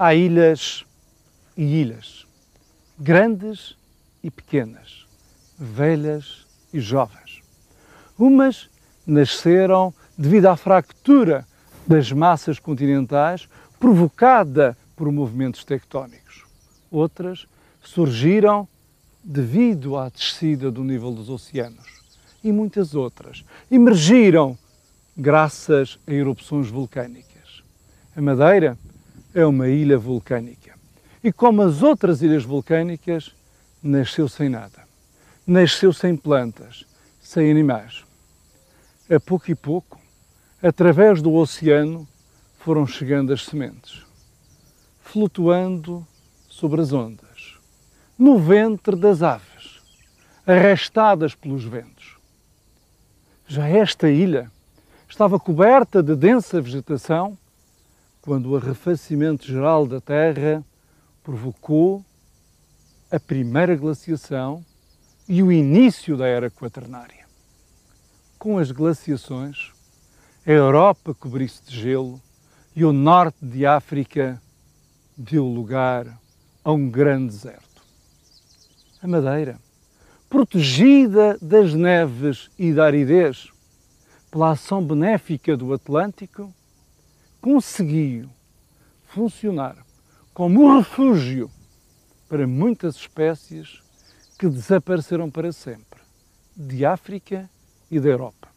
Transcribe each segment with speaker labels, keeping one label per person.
Speaker 1: Há ilhas e ilhas, grandes e pequenas, velhas e jovens. Umas nasceram devido à fractura das massas continentais provocada por movimentos tectónicos. Outras surgiram devido à descida do nível dos oceanos. E muitas outras emergiram graças a erupções vulcânicas. A Madeira é uma ilha vulcânica. E como as outras ilhas vulcânicas, nasceu sem nada. Nasceu sem plantas, sem animais. A pouco e pouco, através do oceano, foram chegando as sementes, flutuando sobre as ondas, no ventre das aves, arrastadas pelos ventos. Já esta ilha estava coberta de densa vegetação quando o arrefecimento geral da Terra provocou a primeira glaciação e o início da Era Quaternária. Com as glaciações, a Europa cobriu-se de gelo e o norte de África deu lugar a um grande deserto. A Madeira, protegida das neves e da aridez pela ação benéfica do Atlântico, conseguiu funcionar como refúgio para muitas espécies que desapareceram para sempre, de África e da Europa.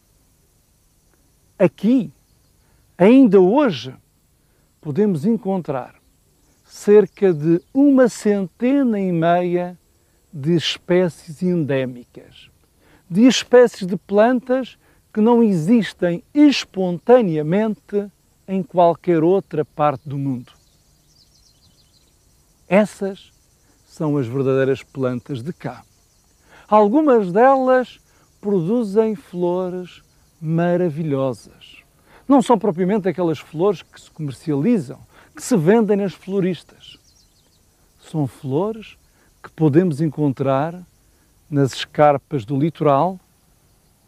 Speaker 1: Aqui, ainda hoje, podemos encontrar cerca de 1,5 de espécies endémicas, de espécies de plantas que não existem espontaneamente em qualquer outra parte do mundo. Essas são as verdadeiras plantas de cá. Algumas delas produzem flores maravilhosas. Não são propriamente aquelas flores que se comercializam, que se vendem nas floristas. São flores que podemos encontrar nas escarpas do litoral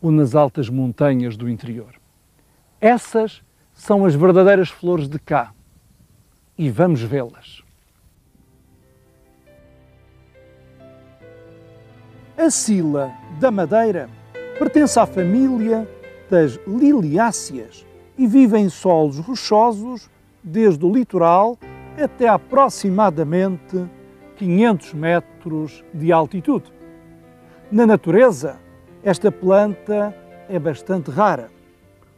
Speaker 1: ou nas altas montanhas do interior. Essas são as verdadeiras flores de cá e vamos vê-las. A Scilla da Madeira pertence à família das liliáceas e vive em solos rochosos desde o litoral até aproximadamente 500 metros de altitude. Na natureza, esta planta é bastante rara.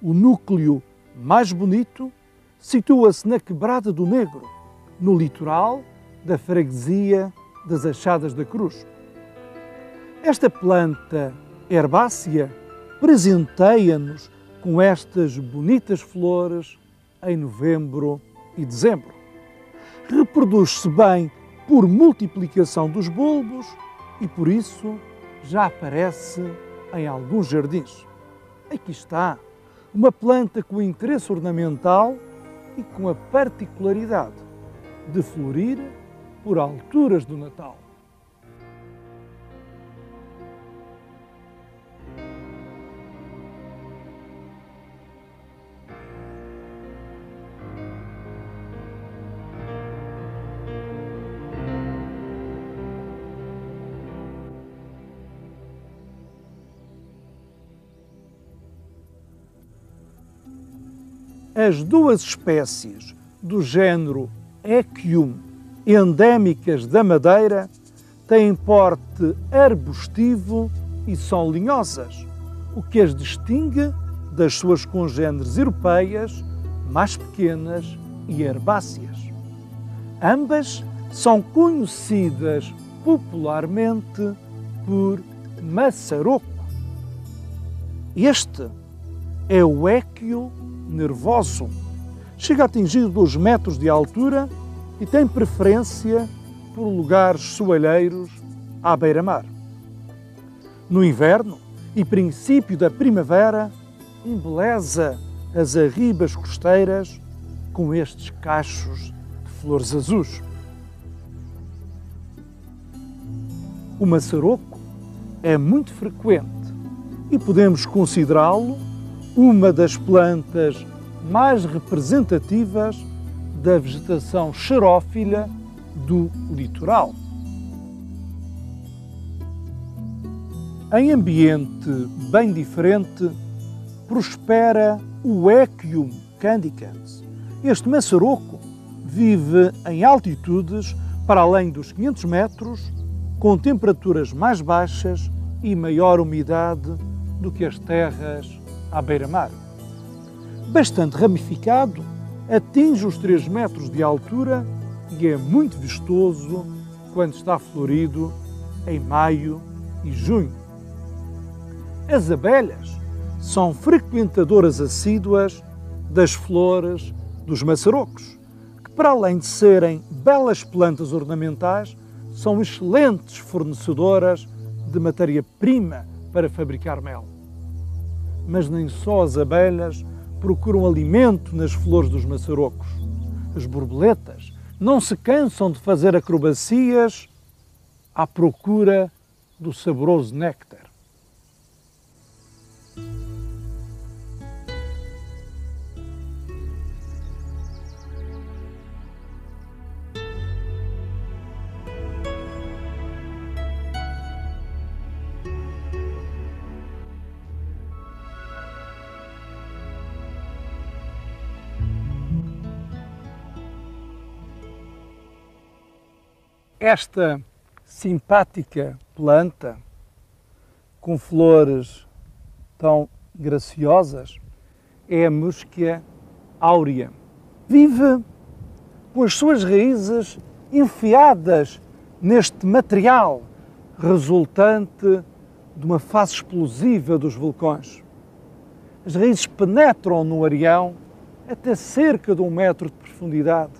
Speaker 1: O núcleo mais bonito situa-se na Quebrada do Negro, no litoral da freguesia das Achadas da Cruz. Esta planta herbácea presenteia-nos com estas bonitas flores em novembro e dezembro. Reproduz-se bem por multiplicação dos bulbos e, por isso, já aparece em alguns jardins. Aqui está uma planta com interesse ornamental e com a particularidade de florir por alturas do Natal. As duas espécies do género Equium, endémicas da Madeira, têm porte arbustivo e são linhosas, o que as distingue das suas congêneres europeias, mais pequenas e herbáceas. Ambas são conhecidas popularmente por maçaroco. Este é o Equio nervoso. Chega a atingir 2 metros de altura e tem preferência por lugares soalheiros à beira-mar. No inverno e princípio da primavera, embeleza as arribas costeiras com estes cachos de flores azuis. O maçaroco é muito frequente e podemos considerá-lo uma das plantas mais representativas da vegetação xerófila do litoral. Em ambiente bem diferente, prospera o Equium candicans. Este maçaroco vive em altitudes para além dos 500 metros, com temperaturas mais baixas e maior umidade do que as terras à beira-mar. Bastante ramificado, atinge os 3 metros de altura e é muito vistoso quando está florido em maio e junho. As abelhas são frequentadoras assíduas das flores dos maçarocos, que, para além de serem belas plantas ornamentais, são excelentes fornecedoras de matéria-prima para fabricar mel. Mas nem só as abelhas procuram alimento nas flores dos maçarocos. As borboletas não se cansam de fazer acrobacias à procura do saboroso néctar. Esta simpática planta, com flores tão graciosas, é a Muscia áurea. Vive com as suas raízes enfiadas neste material resultante de uma fase explosiva dos vulcões. As raízes penetram no areião até cerca de 1 metro de profundidade,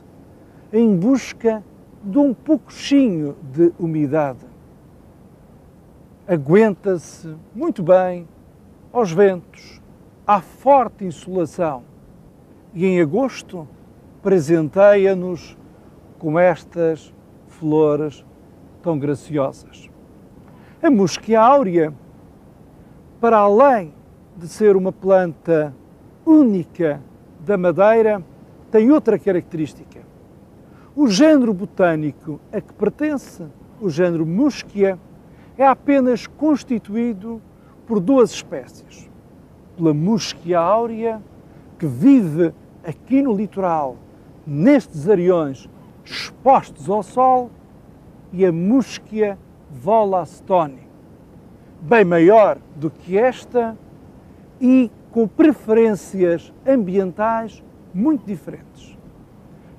Speaker 1: em busca de um pouquinho de umidade. Aguenta-se muito bem aos ventos, à forte insolação, e em agosto presenteia-nos com estas flores tão graciosas. A Muscia áurea, para além de ser uma planta única da Madeira, tem outra característica. O género botânico a que pertence, o género Muscia, é apenas constituído por 2 espécies. Pela Muscia áurea, que vive aqui no litoral, nestes areiões expostos ao sol, e a Muscia wollastonii, bem maior do que esta e com preferências ambientais muito diferentes.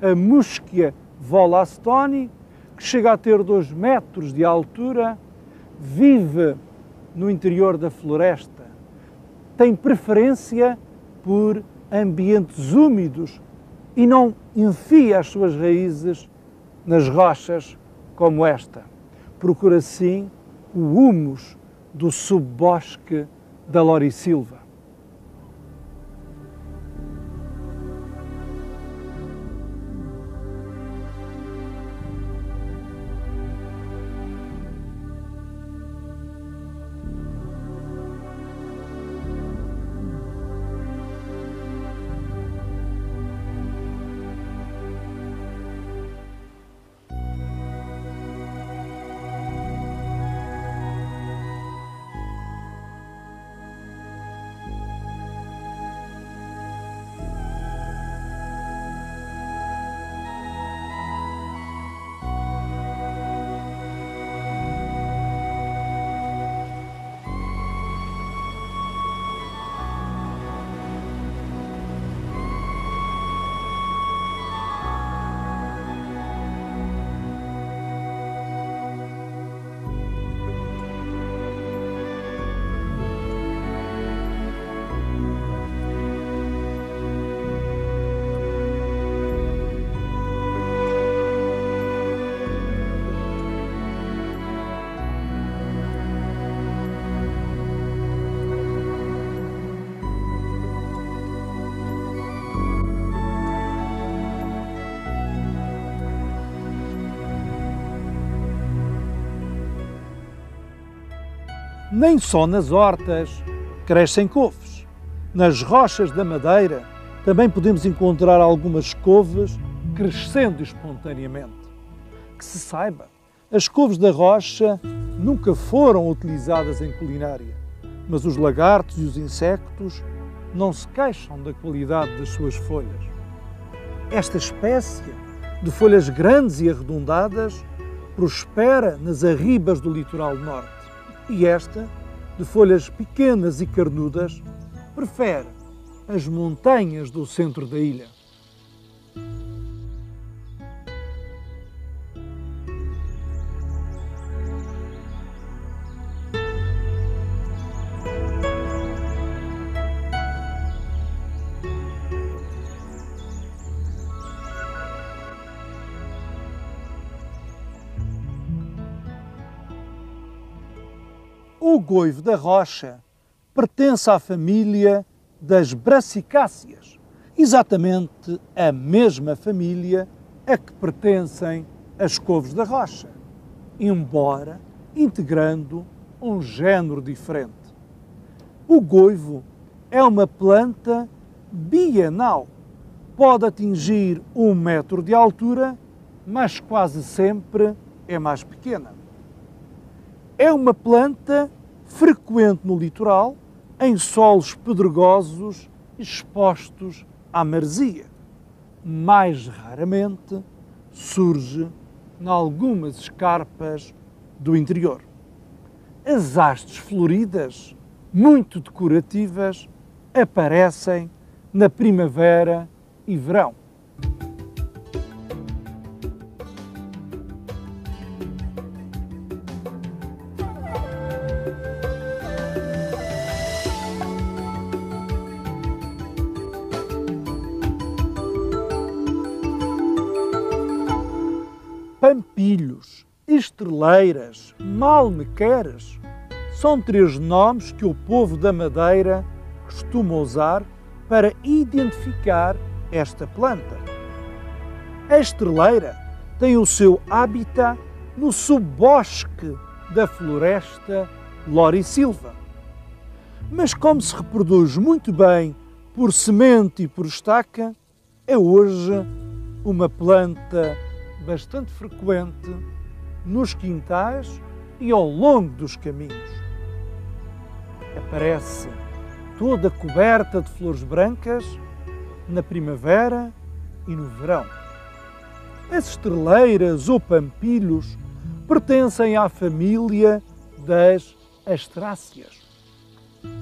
Speaker 1: A Muscia wollastonii, que chega a ter 2 metros de altura, vive no interior da floresta, tem preferência por ambientes úmidos e não enfia as suas raízes nas rochas como esta. Procura, sim, o humus do subbosque da laurisilva. Nem só nas hortas crescem couves. Nas rochas da Madeira também podemos encontrar algumas couves crescendo espontaneamente. Que se saiba, as couves da rocha nunca foram utilizadas em culinária, mas os lagartos e os insectos não se queixam da qualidade das suas folhas. Esta espécie de folhas grandes e arredondadas prospera nas arribas do litoral norte e esta, de folhas pequenas e carnudas, prefere as montanhas do centro da ilha. O goivo da rocha pertence à família das brasicáceas, exatamente a mesma família a que pertencem as couves da rocha, embora integrando um género diferente. O goivo é uma planta bienal. Pode atingir 1 metro de altura, mas quase sempre é mais pequena. É uma planta frequente no litoral, em solos pedregosos expostos à maresia. Mais raramente surge em algumas escarpas do interior. As hastes floridas, muito decorativas, aparecem na primavera e verão. Pampilhos, estreleiras, malmequeras são 3 nomes que o povo da Madeira costuma usar para identificar esta planta. A estreleira tem o seu hábitat no subbosque da floresta lorisilva. Mas como se reproduz muito bem por semente e por estaca, é hoje uma planta bastante frequente nos quintais e ao longo dos caminhos. Aparece toda coberta de flores brancas na primavera e no verão. As estreleiras ou pampilhos pertencem à família das astráceas.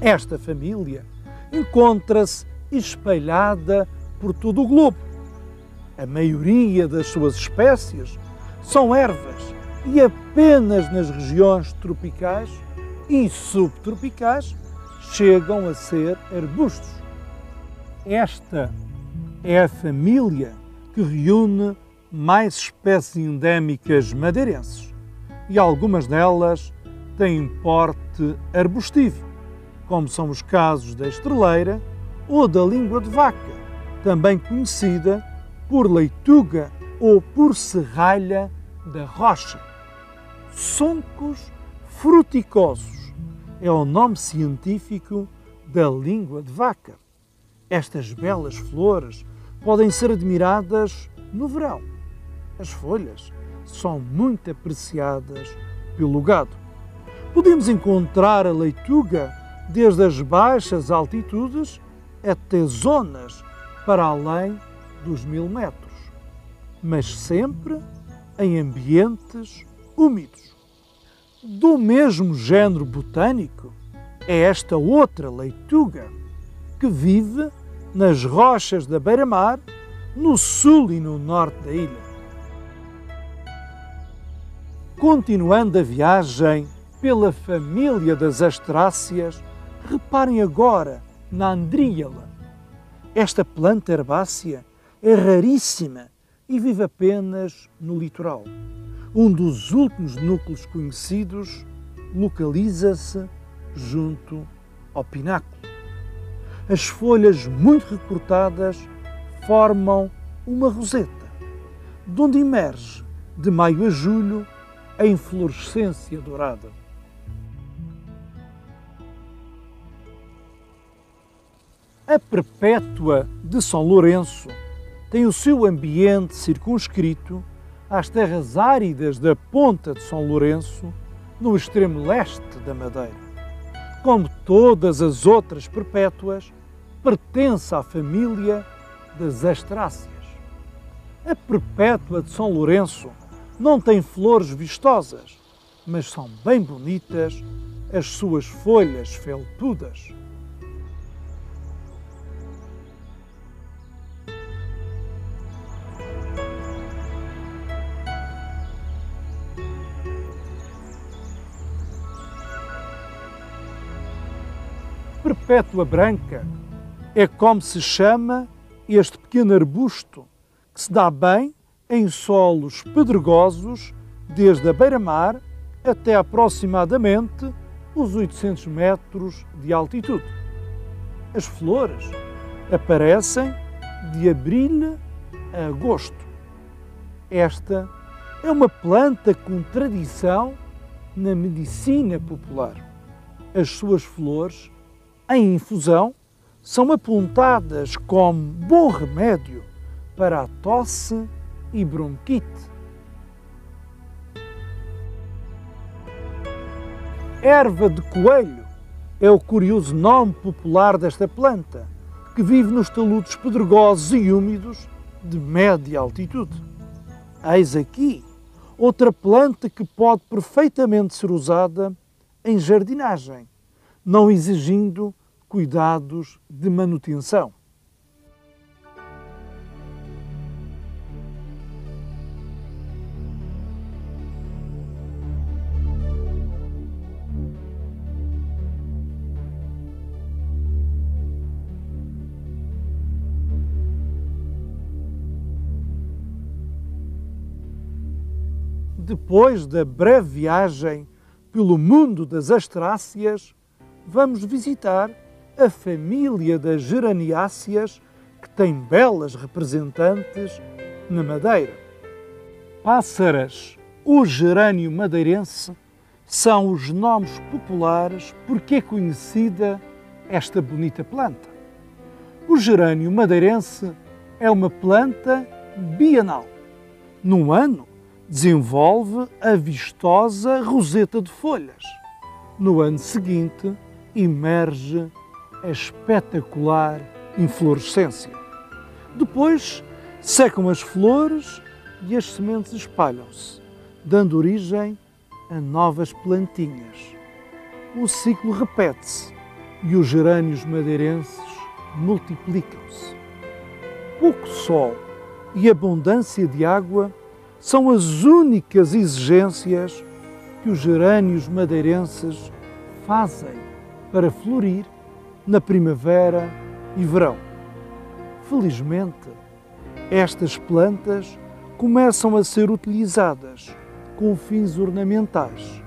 Speaker 1: Esta família encontra-se espalhada por todo o globo. A maioria das suas espécies são ervas e apenas nas regiões tropicais e subtropicais chegam a ser arbustos. Esta é a família que reúne mais espécies endémicas madeirenses e algumas delas têm porte arbustivo, como são os casos da estreleira ou da língua de vaca, também conhecida por leituga ou por serralha da rocha. Soncos fruticosos é o nome científico da língua de vaca. Estas belas flores podem ser admiradas no verão. As folhas são muito apreciadas pelo gado. Podemos encontrar a leituga desde as baixas altitudes até zonas para além dos 1000 metros, mas sempre em ambientes úmidos. Do mesmo género botânico é esta outra leituga, que vive nas rochas da beira-mar, no sul e no norte da ilha. Continuando a viagem pela família das astráceas, reparem agora na andríala. Esta planta herbácea é raríssima e vive apenas no litoral. Um dos últimos núcleos conhecidos localiza-se junto ao pináculo. As folhas muito recortadas formam uma roseta, de onde emerge, de maio a julho, a inflorescência dourada. A Perpétua de São Lourenço tem o seu ambiente circunscrito às terras áridas da Ponta de São Lourenço, no extremo leste da Madeira. Como todas as outras perpétuas, pertence à família das Astráceas. A perpétua de São Lourenço não tem flores vistosas, mas são bem bonitas as suas folhas felpudas. Perpétua branca é como se chama este pequeno arbusto que se dá bem em solos pedregosos desde a beira-mar até aproximadamente os 800 metros de altitude. As flores aparecem de abril a agosto. Esta é uma planta com tradição na medicina popular. As suas flores, em infusão, são apontadas como bom remédio para a tosse e bronquite. Erva de coelho é o curioso nome popular desta planta, que vive nos taludes pedregosos e úmidos de média altitude. Eis aqui outra planta que pode perfeitamente ser usada em jardinagem, não exigindo cuidados de manutenção. Depois da breve viagem pelo mundo das Astráceas, vamos visitar a família das Geraniáceas, que tem belas representantes na Madeira. Pássaras, o gerânio madeirense, são os nomes populares porque é conhecida esta bonita planta. O gerânio madeirense é uma planta bienal. Num ano, desenvolve a vistosa roseta de folhas. No ano seguinte, emerge a espetacular inflorescência. Depois, secam as flores e as sementes espalham-se, dando origem a novas plantinhas. O ciclo repete-se e os gerânios madeirenses multiplicam-se. Pouco sol e abundância de água são as únicas exigências que os gerânios madeirenses fazem para florir na primavera e verão. Felizmente, estas plantas começam a ser utilizadas com fins ornamentais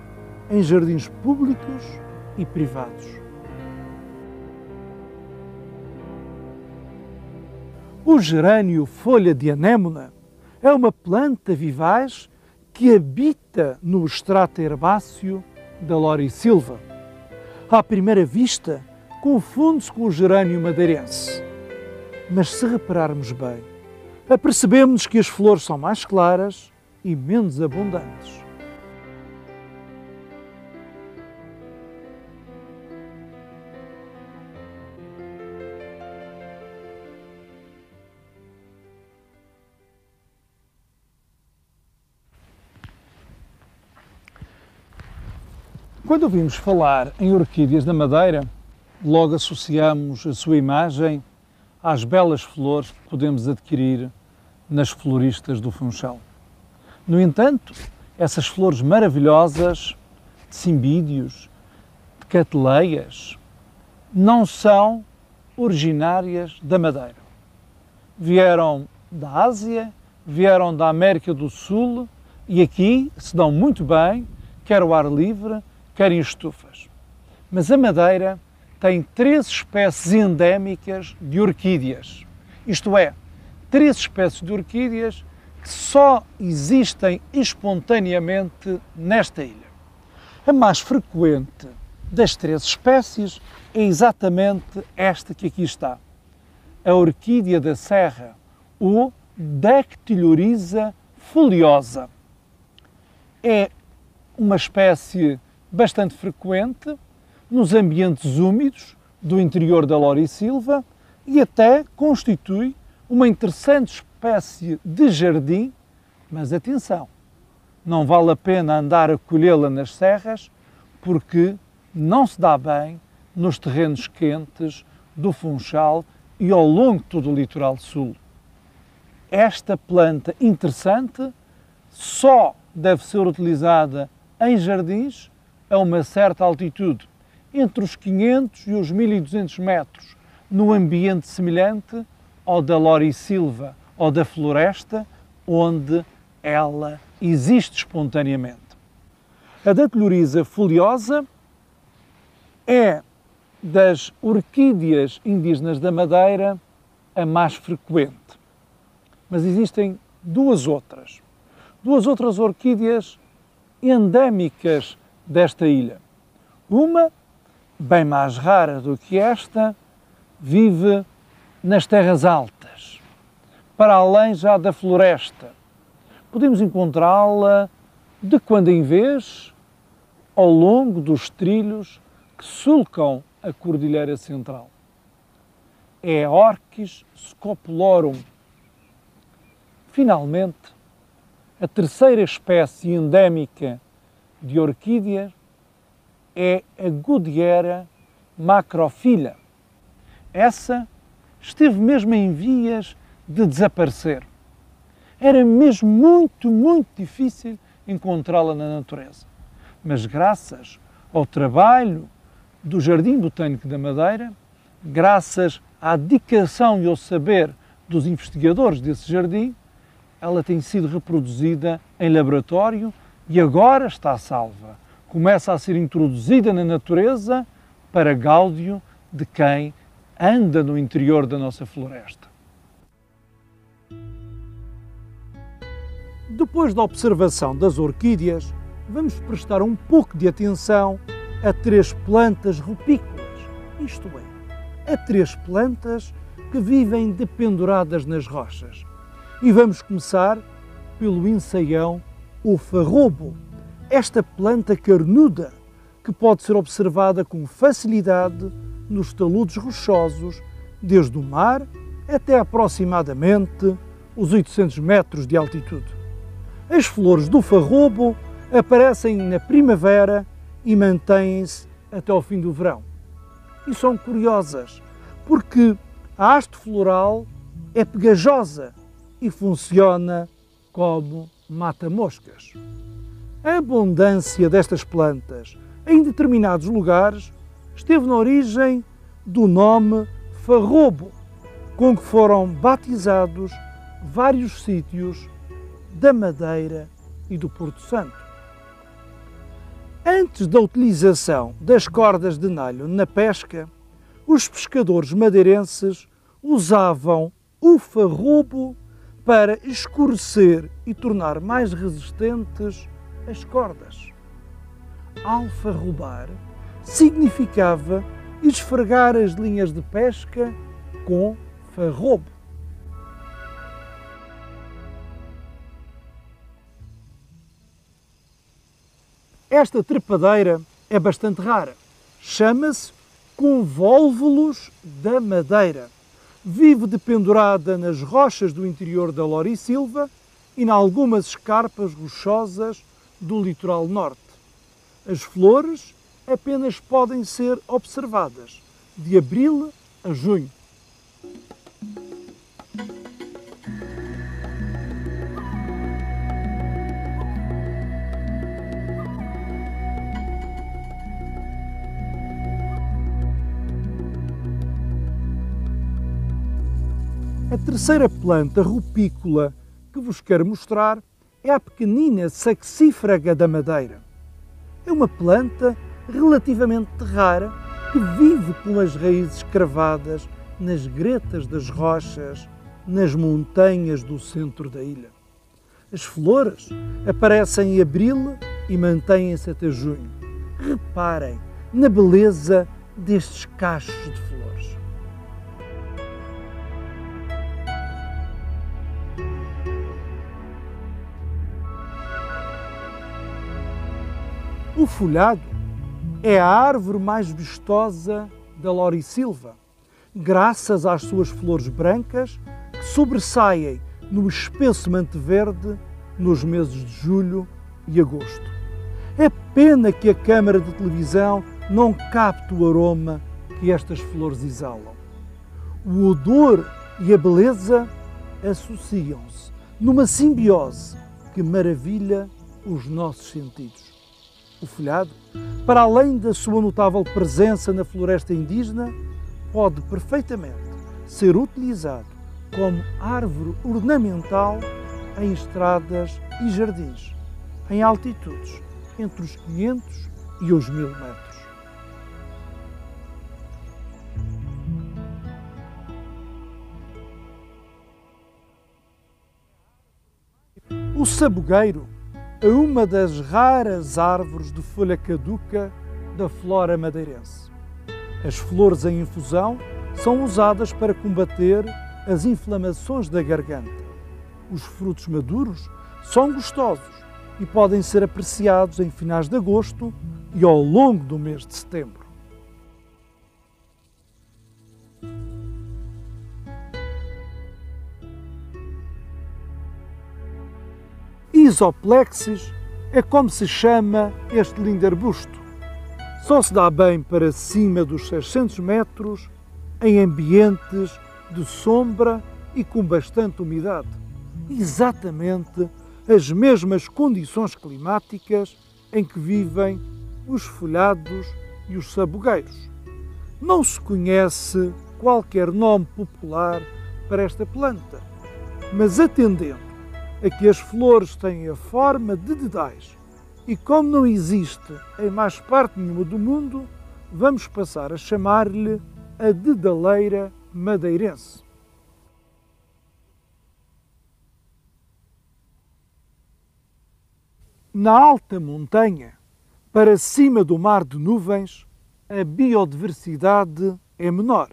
Speaker 1: em jardins públicos e privados. O gerânio folha de anémona é uma planta vivaz que habita no estrato herbáceo da laurisilva. À primeira vista, confunde-se com o gerânio madeirense. Mas se repararmos bem, apercebemos que as flores são mais claras e menos abundantes. Quando ouvimos falar em orquídeas da Madeira, logo associamos a sua imagem às belas flores que podemos adquirir nas floristas do Funchal. No entanto, essas flores maravilhosas de cimbídeos, de cateleias, não são originárias da Madeira. Vieram da Ásia, vieram da América do Sul e aqui se dão muito bem, quer ao ar livre, quer em estufas. Mas a Madeira tem 3 espécies endémicas de orquídeas. Isto é, 3 espécies de orquídeas que só existem espontaneamente nesta ilha. A mais frequente das 3 espécies é exatamente esta que aqui está. A orquídea da serra, ou Dactylorhiza foliosa. É uma espécie bastante frequente nos ambientes úmidos do interior da lorisilva e até constitui uma interessante espécie de jardim, mas atenção, não vale a pena andar a colhê-la nas serras porque não se dá bem nos terrenos quentes do Funchal e ao longo de todo o litoral sul. Esta planta interessante só deve ser utilizada em jardins a uma certa altitude, entre os 500 e os 1200 metros, no ambiente semelhante ao da lorisilva ou da floresta, onde ela existe espontaneamente. A Dactylorhiza foliosa é das orquídeas indígenas da Madeira a mais frequente. Mas existem duas outras orquídeas endémicas desta ilha. Uma, bem mais rara do que esta, vive nas terras altas, para além já da floresta. Podemos encontrá-la de quando em vez ao longo dos trilhos que sulcam a Cordilheira Central. É a Orchis scopulorum. Finalmente, a terceira espécie endémica de orquídea é a Goodyeria macrophylla. Essa esteve mesmo em vias de desaparecer. Era mesmo muito difícil encontrá-la na natureza. Mas graças ao trabalho do Jardim Botânico da Madeira, graças à dedicação e ao saber dos investigadores desse jardim, ela tem sido reproduzida em laboratório e agora está salva. Começa a ser introduzida na natureza para gáudio de quem anda no interior da nossa floresta. Depois da observação das orquídeas, vamos prestar um pouco de atenção a três plantas rupícolas, isto é, a três plantas que vivem dependuradas nas rochas. E vamos começar pelo ensaião ou farrobo, esta planta carnuda que pode ser observada com facilidade nos taludes rochosos, desde o mar até aproximadamente os 800 metros de altitude. As flores do farrobo aparecem na primavera e mantêm-se até ao fim do verão. E são curiosas, porque a haste floral é pegajosa e funciona como mata-moscas. A abundância destas plantas em determinados lugares esteve na origem do nome farrobo, com que foram batizados vários sítios da Madeira e do Porto Santo. Antes da utilização das cordas de nylon na pesca, os pescadores madeirenses usavam o farrobo para escurecer e tornar mais resistentes as cordas. Alfarrobar significava esfregar as linhas de pesca com farrobo. Esta trepadeira é bastante rara. Chama-se convólvulos da Madeira. Vive dependurada nas rochas do interior da lorisilva e em algumas escarpas rochosas do litoral norte. As flores apenas podem ser observadas de abril a junho. A terceira planta rupícola que vos quero mostrar é a pequenina saxifraga da Madeira. É uma planta relativamente rara que vive com as raízes cravadas nas gretas das rochas, nas montanhas do centro da ilha. As flores aparecem em abril e mantêm-se até junho. Reparem na beleza destes cachos de flores. O folhado é a árvore mais vistosa da lorisilva, graças às suas flores brancas que sobressaem no espesso manto verde nos meses de julho e agosto. É pena que a câmara de televisão não capte o aroma que estas flores exalam. O odor e a beleza associam-se numa simbiose que maravilha os nossos sentidos. O folhado, para além da sua notável presença na floresta indígena, pode perfeitamente ser utilizado como árvore ornamental em estradas e jardins, em altitudes entre os 500 e os 1000 metros. O sabugueiro é uma das raras árvores de folha caduca da flora madeirense. As flores em infusão são usadas para combater as inflamações da garganta. Os frutos maduros são gostosos e podem ser apreciados em finais de agosto e ao longo do mês de setembro. Isoplexis é como se chama este lindo arbusto. Só se dá bem para cima dos 600 metros em ambientes de sombra e com bastante umidade. Exatamente as mesmas condições climáticas em que vivem os folhados e os sabugueiros. Não se conhece qualquer nome popular para esta planta, mas atendendo a que as flores têm a forma de dedais e como não existe em mais parte nenhuma do mundo, vamos passar a chamar-lhe a dedaleira madeirense. Na alta montanha, para cima do mar de nuvens, a biodiversidade é menor,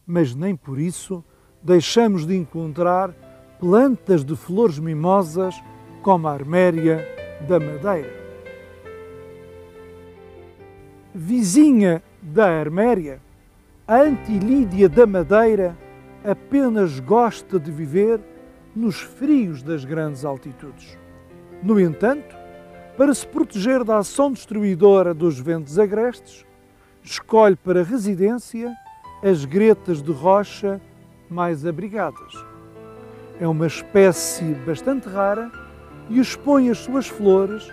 Speaker 1: mas nem por isso deixamos de encontrar plantas de flores mimosas como a arméria da Madeira. Vizinha da arméria, a antilídia da Madeira apenas gosta de viver nos frios das grandes altitudes. No entanto, para se proteger da ação destruidora dos ventos agrestes, escolhe para residência as gretas de rocha mais abrigadas. É uma espécie bastante rara e expõe as suas flores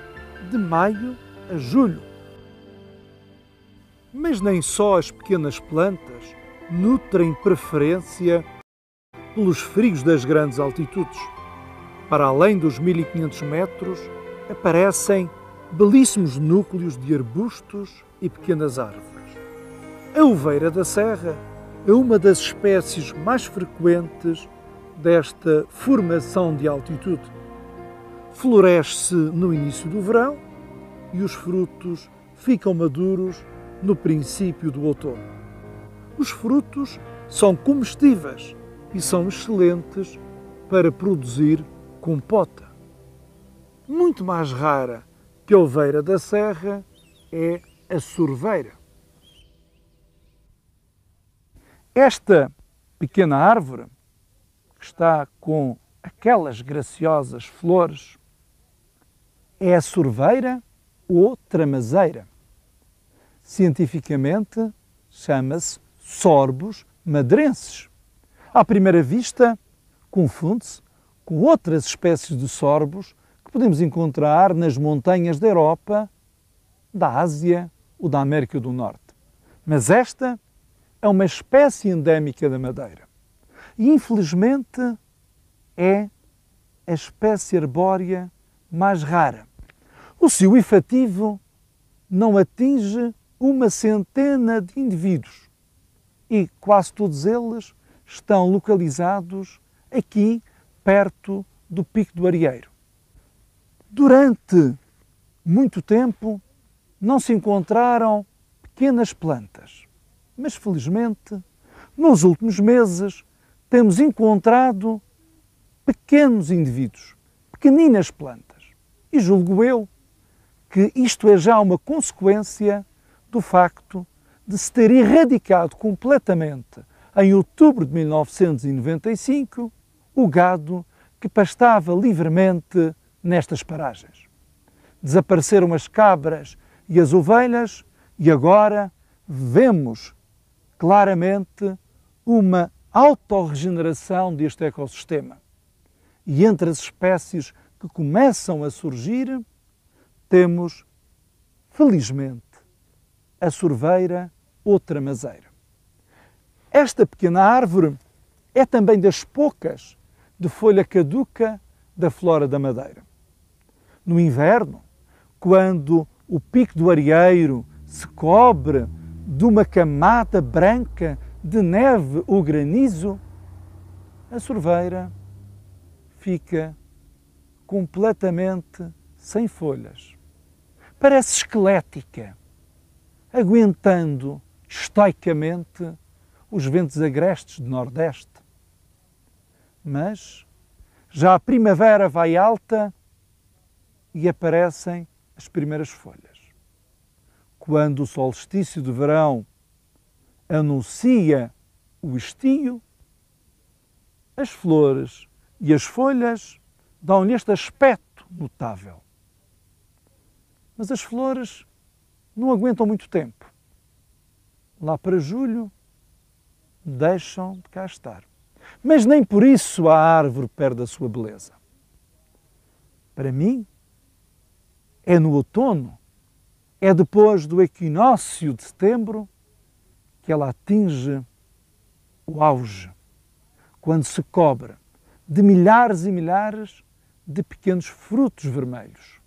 Speaker 1: de maio a julho. Mas nem só as pequenas plantas nutrem preferência pelos frios das grandes altitudes. Para além dos 1500 metros, aparecem belíssimos núcleos de arbustos e pequenas árvores. A oveira da serra é uma das espécies mais frequentes desta formação de altitude. Floresce no início do verão e os frutos ficam maduros no princípio do outono. Os frutos são comestíveis e são excelentes para produzir compota. Muito mais rara que a oveira da serra é a sorveira. Esta pequena árvore, que está com aquelas graciosas flores, é a sorveira ou tramazeira. Cientificamente, chama-se Sorbus madeirensis. À primeira vista, confunde-se com outras espécies de sorbos que podemos encontrar nas montanhas da Europa, da Ásia ou da América do Norte. Mas esta é uma espécie endémica da Madeira. E, infelizmente, é a espécie arbórea mais rara. O seu efetivo não atinge uma centena de indivíduos e quase todos eles estão localizados aqui, perto do Pico do Arieiro. Durante muito tempo não se encontraram pequenas plantas, mas felizmente nos últimos meses temos encontrado pequenos indivíduos, pequeninas plantas. E julgo eu que isto é já uma consequência do facto de se ter erradicado completamente, em outubro de 1995, o gado que pastava livremente nestas paragens. Desapareceram as cabras e as ovelhas e agora vemos claramente uma autorregeneração deste ecossistema. E entre as espécies que começam a surgir, temos, felizmente, a sorveira ou tramazeira. Esta pequena árvore é também das poucas de folha caduca da flora da Madeira. No inverno, quando o pico do areeiro se cobre de uma camada branca de neve ou granizo, a sorveira fica completamente sem folhas. Parece esquelética, aguentando estoicamente os ventos agrestes do Nordeste. Mas já a primavera vai alta e aparecem as primeiras folhas. Quando o solstício de verão anuncia o estio, as flores e as folhas dão-lhe este aspecto notável. Mas as flores não aguentam muito tempo. Lá para julho, deixam de cá estar. Mas nem por isso a árvore perde a sua beleza. Para mim, é no outono, é depois do equinócio de setembro, que ela atinge o auge, quando se cobre de milhares e milhares de pequenos frutos vermelhos.